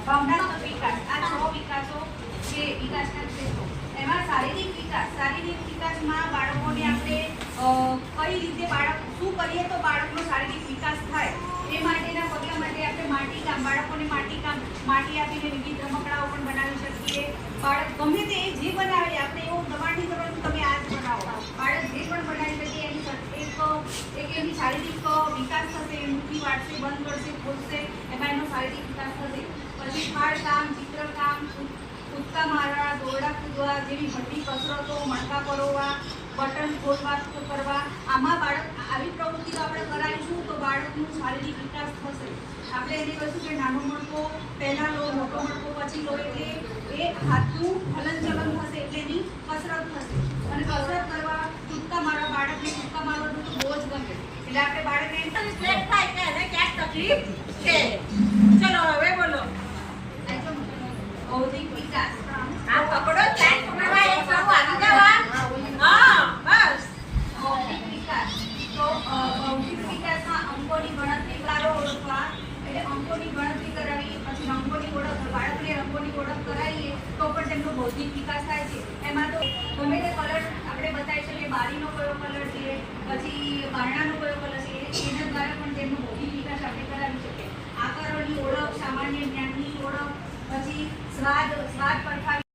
ભાવનાત્મક વિકાસ, આ 6 વિકાસો જે વિકાસના ક્ષેત્રો, એમાં શારીરિક વિકાસમાં બાળકોને આપણે કઈ રીતે શું કરીએ તો બાળકનો શારીરિક વિકાસ થાય એ માટેના પગલાં માટે આપણે માટીકામ, બાળકોને માટી આપીને વિવિધ રમકડાઓ પણ બનાવી શકીએ. બાળક ગમે તે જે બનાવે આપણે એવું દબાણની જરૂર નથી, તમે આ જ બનાવો. બાળક જે પણ બનાવી શકે એની શારીરિક વિકાસ થશે, મુઠ્ઠી વાળશે, બંધ કરશે, ખોલશે, એમાં એનો શારીરિક વિકાસ થશે. પછી ખાડકામ, ચિત્રકામ, કૂદકા મારવા, દોરડા કૂદવા જેવી બધી કસરતો, મણકા પરોવા, બટન ખોલવા કરવા, આમાં આવી પ્રવૃત્તિઓ આપણે કરાવીશું તો બાળકનું શારીરિક વિકાસ થશે. આપણે એને કહીશું કે નાનો મણકો પહેલાં લો, મોટો મણકો પછી લો, એટલે એ હાથનું હલનચલન થશે, એટલે એની કસરત થશે. અને કસરત કરવા, કૂદકા મારવા, બાળકને કૂદકા મારવાનું તો બહુ જ ગમે, એટલે આપણે બાળકને થાય કે એને ક્યાંક તકલીફ છે. ચલો હવે બોલો. બૌદ્ધિક વિકાસ, આ પકડો, ચાર પકડવા, એક સારું આવી જવા. હા બસ. બૌદ્ધિક વિકાસ, તો બૌદ્ધિક વિકાસમાં અંકોની ગણતરી કારો ઓળખવા, એટલે અંકોની ગણતરી કરાવી, પછી રંગોની ઓળખ, બાળકને રંગોની ઓળખ કરાવીએ તો પણ તેમનો બૌદ્ધિક વિકાસ થાય છે. એમાં તો ગમે તે કલર આપણે બતાવી શકીએ, બારીનો કયો કલર છે, પછી બારણાનો કયો કલર છે, એના દ્વારા પણ તેમનો બૌદ્ધિક વિકાસ આપણે કરાવી શકીએ. આકારોની ઓળખ, સામાન્ય જ્ઞાનની ઓળખ, પછી સ્વાદ